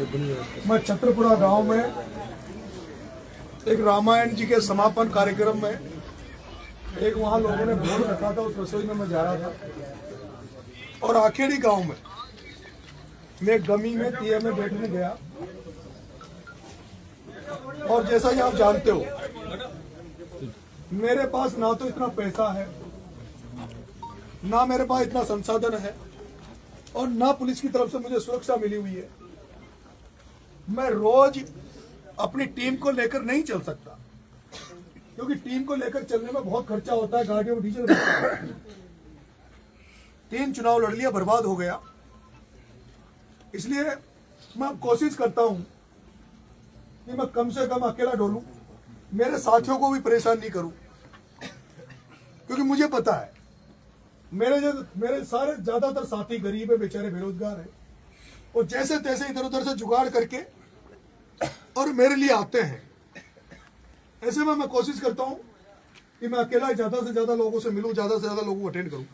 मैं छत्रपुरा गांव में एक रामायण जी के समापन कार्यक्रम में एक वहां लोगों ने भोज रखा था, उस रसोई में मैं जा रहा था और आखेड़ी गांव में मैं गमी में तिया में बैठने गया। और जैसा कि आप जानते हो, मेरे पास ना तो इतना पैसा है, ना मेरे पास इतना संसाधन है और ना पुलिस की तरफ से मुझे सुरक्षा मिली हुई है। मैं रोज अपनी टीम को लेकर नहीं चल सकता क्योंकि टीम को लेकर चलने में बहुत खर्चा होता है, गाड़ियों में डीजल लगता है। 3 चुनाव लड़ लिया, बर्बाद हो गया। इसलिए मैं कोशिश करता हूं कि मैं कम से कम अकेला डोलूं, मेरे साथियों को भी परेशान नहीं करूं, क्योंकि मुझे पता है मेरे सारे ज्यादातर साथी गरीब है, बेचारे बेरोजगार है और जैसे तैसे इधर उधर से जुगाड़ करके और मेरे लिए आते हैं। ऐसे में मैं कोशिश करता हूं कि मैं अकेला ज्यादा से ज्यादा लोगों से मिलूं, ज्यादा से ज्यादा लोगों को अटेंड करूं।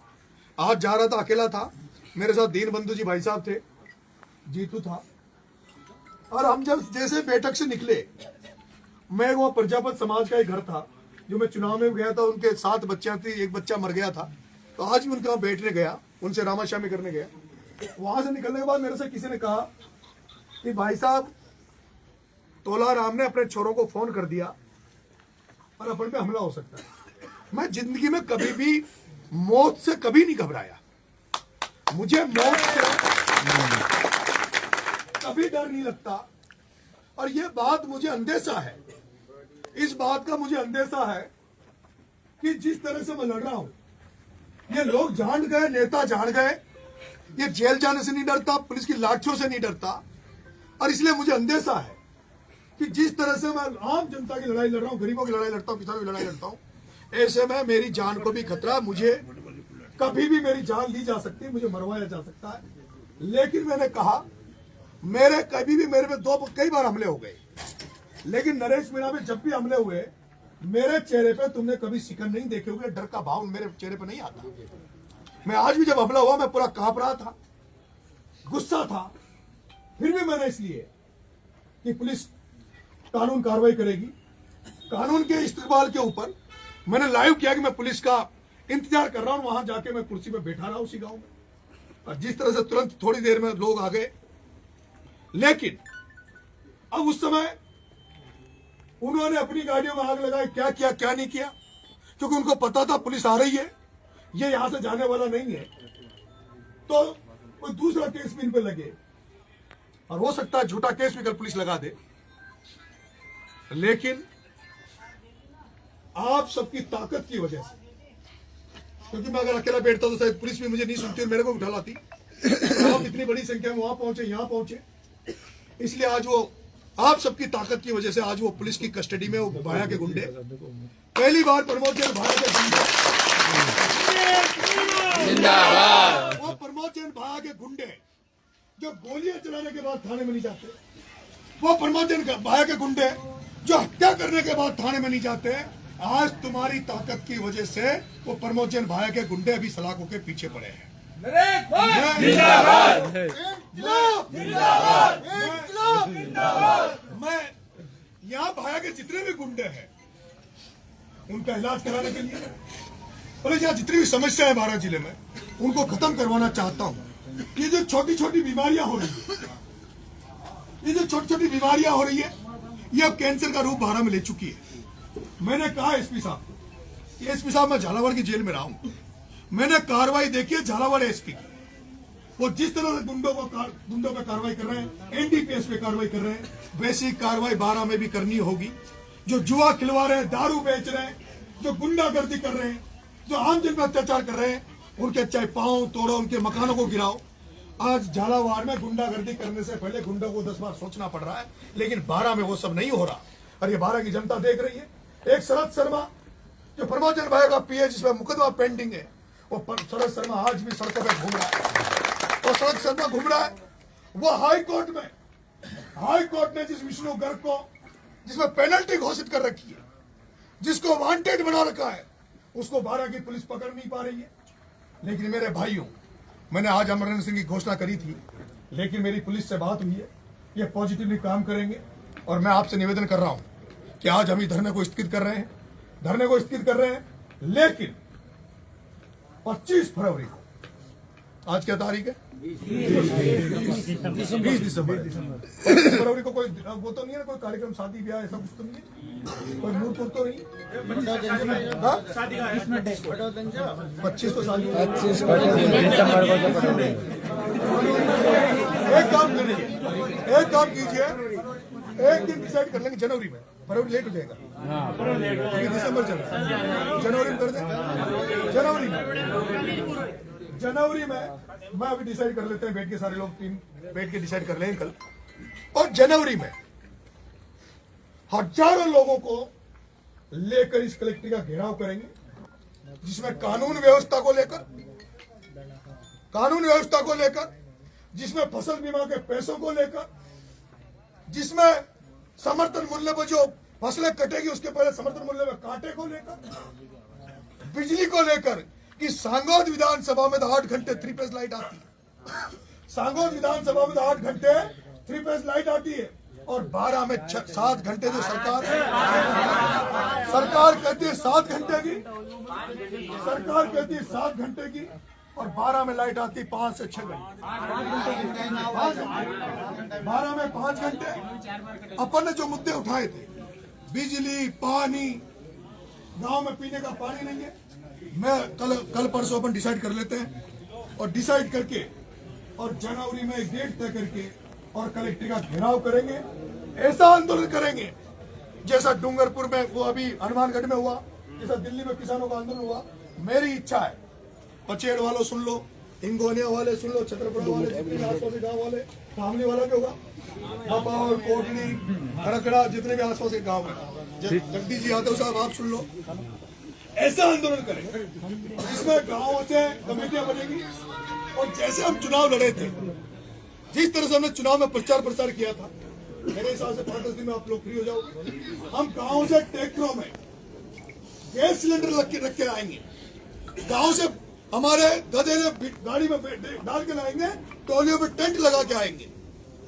आज जा रहा था, अकेला था, मेरे साथ दीन बंधु जी भाई साहब थे, जीतू था, और हम जब जैसे बैठक से निकले, मैं वो प्रजापत समाज का एक घर था जो मैं चुनाव में गया था, उनके 7 बच्चियां थी, एक बच्चा मर गया था, तो आज भी उनके वहां बैठने गया, उनसे रामाश्यामी करने गया। वहां से निकलने के बाद मेरे से किसी ने कहा कि भाई साहब, तोला राम ने अपने छोरों को फोन कर दिया और अपन पे हमला हो सकता है। मैं जिंदगी में कभी भी मौत से कभी नहीं घबराया, मुझे मौत से कभी डर नहीं लगता। और ये बात मुझे अंदेशा है, इस बात का मुझे अंदेशा है कि जिस तरह से मैं लड़ रहा हूं, ये लोग जान गए, नेता जान गए, ये जेल जाने से नहीं डरता, पुलिस की लाठियों से नहीं डरता। और इसलिए मुझे अंदेशा है कि जिस तरह से मैं आम जनता की लड़ाई लड़ रहा हूं, गरीबों की लड़ाई लड़ता हूं, किसानों की लड़ाई लड़ता हूं, ऐसे में मेरी जान को भी खतरा, मुझे कभी भी मेरी जान ली जा सकती है, मुझे मरवाया जा सकता है। लेकिन मैंने कहा, मेरे पे कई बार हमले हो गए, लेकिन नरेश मीणा में जब भी हमले हुए, मेरे चेहरे पे तुमने कभी शिकन नहीं देखे होंगे, डर का भाव मेरे चेहरे पे नहीं आता। मैं आज भी जब हमला हुआ, मैं पूरा कांप रहा था, गुस्सा था, फिर भी मैंने इसलिए कि पुलिस कानून कार्रवाई करेगी, कानून के इस्तेमाल के ऊपर मैंने लाइव किया कि मैं पुलिस का इंतजार कर रहा हूं। वहां जाके मैं कुर्सी पे बैठा रहा उसी गांव में, और जिस तरह से तुरंत थोड़ी देर में लोग आ गए। लेकिन अब उस समय उन्होंने अपनी गाड़ियों में आग लगाई, क्या किया क्या नहीं किया, क्योंकि उनको पता था पुलिस आ रही है, ये यहां से जाने वाला नहीं है, तो कोई दूसरा केस भी इन पे लगे और हो सकता है झूठा केस भी कल पुलिस लगा दे। लेकिन आप सबकी ताकत की वजह से, क्योंकि मैं अगर अकेला बैठता तो शायद पुलिस भी मुझे नहीं सुनती और मेरे को उठा लाती। आप इतनी बड़ी संख्या में वहां पहुंचे, यहां पहुंचे, इसलिए आज वो आप सबकी ताकत की वजह से आज वो पुलिस की कस्टडी में, वो भाया के गुंडे, पहली बार प्रमोद भाया के गुंडे, वो प्रमोद भाया के गुंडे जो गोलियां चलाने के बाद थाने में नहीं जाते, वो प्रमोद भाया के गुंडे जो हत्या करने के बाद थाने में नहीं जाते, आज तुम्हारी ताकत की वजह से वो प्रमोद भाया के गुंडे अभी सलाखों के पीछे पड़े हैं। मैं यहाँ भाया के जितने भी गुंडे हैं उनका इलाज कराने के लिए, और यहाँ जितनी भी समस्या है 12 जिले में, उनको खत्म करवाना चाहता हूँ। ये जो छोटी छोटी बीमारियां हो रही है, ये जो छोटी छोटी बीमारियां हो रही है, ये अब कैंसर का रूप 12 में ले चुकी है। मैंने कहा एसपी साहब, मैं झालावाड़ की जेल में रहा हूं, मैंने कार्रवाई देखी है झालावाड़ एसपी की, वो जिस तरह से गुंडों पे कार्रवाई कर रहे हैं, एनडीपीएस पे कार्रवाई कर रहे हैं, वैसी कार्रवाई 12 में भी करनी होगी। जो जुआ खिलवा रहे हैं, दारू बेच रहे हैं, जो गुंडागर्दी कर रहे हैं, जो आम जन पर अत्याचार कर रहे हैं, उनके चाहे पांव तोड़ो, उनके मकानों को गिराओ। आज झालावाड़ में गुंडागर्दी करने से पहले गुंडों को 10 बार सोचना पड़ रहा है, लेकिन 12 में वो सब नहीं हो रहा और ये 12 की जनता देख रही है। एक शरद शर्मा जो प्रमोद भाई का पीए, जिसमें मुकदमा पेंडिंग है, वो शरद शर्मा आज भी सड़कों पर घूम रहा है, और शरद शर्मा घूम रहा है वो हाई कोर्ट ने जिस विष्णु गर्ग को, जिसमें पेनल्टी घोषित कर रखी है, जिसको वांटेड बना रखा है, उसको 12 की पुलिस पकड़ नहीं पा रही है। लेकिन मेरे भाइयों, मैंने आज अमरेंद्र सिंह की घोषणा करी थी, लेकिन मेरी पुलिस से बात हुई है, ये पॉजिटिवली काम करेंगे। और मैं आपसे निवेदन कर रहा हूं कि आज हम इस धरने को स्थगित कर रहे हैं, लेकिन 25 फरवरी को, आज क्या तारीख है? 20 दिसंबर। 25 फरवरी को कोई वो तो नहीं है ना, कोई कार्यक्रम, शादी ब्याह ऐसा कुछ तो नहीं है, कोई मुहूर्त तो नहीं? 25 को शादी, 25 एक काम कीजिए, एक दिन डिसाइड कर लेंगे जनवरी में। फरवरी लेट हो जाएगा, क्योंकि दिसंबर चल रहा है, जनवरी में कर दें। जनवरी में मैं अभी डिसाइड कर लेते हैं, बैठ के सारे लोग टीम बैठ के डिसाइड कर लेंगे कल। और जनवरी में हजारों लोगों को लेकर इस कलेक्ट्री का घेराव करेंगे, जिसमें कानून व्यवस्था को लेकर, जिसमें फसल बीमा के पैसों को लेकर, जिसमें समर्थन मूल्य पर जो फसलें कटेगी उसके पहले समर्थन मूल्य में कांटे को लेकर, बिजली को लेकर कि सांगोद विधानसभा में 8 घंटे 3 फेज लाइट आती है। सांगोद विधानसभा में 8 घंटे 3 फेज लाइट आती है, और 12 में 7 घंटे जो सरकार कहती है 7 घंटे की, सरकार कहती है 7 घंटे की, और 12 में लाइट आती 5 से 6 घंटे। 12 में 5 घंटे। अपन ने जो मुद्दे उठाए थे, बिजली, पानी, गांव में पीने का पानी नहीं है, मैं कल परसों अपन डिसाइड कर लेते हैं, और डिसाइड करके और जनवरी में एक डेट तय करके और कलेक्ट्री का घेराव करेंगे। ऐसा आंदोलन करेंगे जैसा डूंगरपुर में, वो अभी हनुमानगढ़ में हुआ, जैसा दिल्ली में किसानों का आंदोलन हुआ। मेरी इच्छा है, पचेड़ वालों सुन लो, हिंगोनिया वाले सुन लो, छतरपुर वाले, जितने आसपास के गाँव वाले, धामली वाला क्या होगा, बापावर, कोटली, खड़कड़ा, जितने भी आसपास के गाँव हैं, जगदीश जी यादव साहब आप सुन लो। ऐसा आंदोलन करेंगे जिसमें गाँव से कमेटियां बनेगी, और जैसे हम चुनाव लड़े थे, जिस तरह से हमने चुनाव में प्रचार किया था, मेरे हिसाब से 5-10 दिन में आप लोग फ्री हो जाओगे। हम गाँव से ट्रैक्टरों में गैस सिलेंडर रख के आएंगे, गाँव से हमारे गधे गाड़ी में डाल के लाएंगे, टोलियों पे टेंट लगा के आएंगे,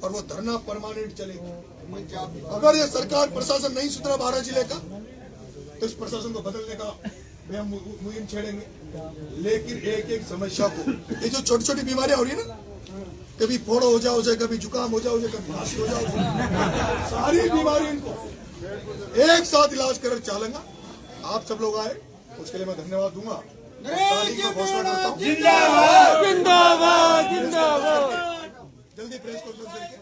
और वो धरना परमानेंट चलेगा। अगर ये सरकार प्रशासन नहीं सुधरा 12 जिले का, तो इस प्रशासन को बदलने का हम मुहिम छेड़ेंगे। लेकिन एक समस्या को, ये जो छोटी छोटी बीमारियां हो रही है ना, कभी फोड़ो हो जाओ, कभी जुकाम हो जाओ, कभी खांसी हो जाओ, सारी बीमारी इनको एक साथ इलाज कर चलेगा। आप सब लोग आए, उसके लिए मैं धन्यवाद दूंगा। तारीख को घोषणा करता हूँ। जिंदाबाद, जिंदाबाद, जिंदाबाद। जल्दी प्रेस कॉन्फ्रेंस करके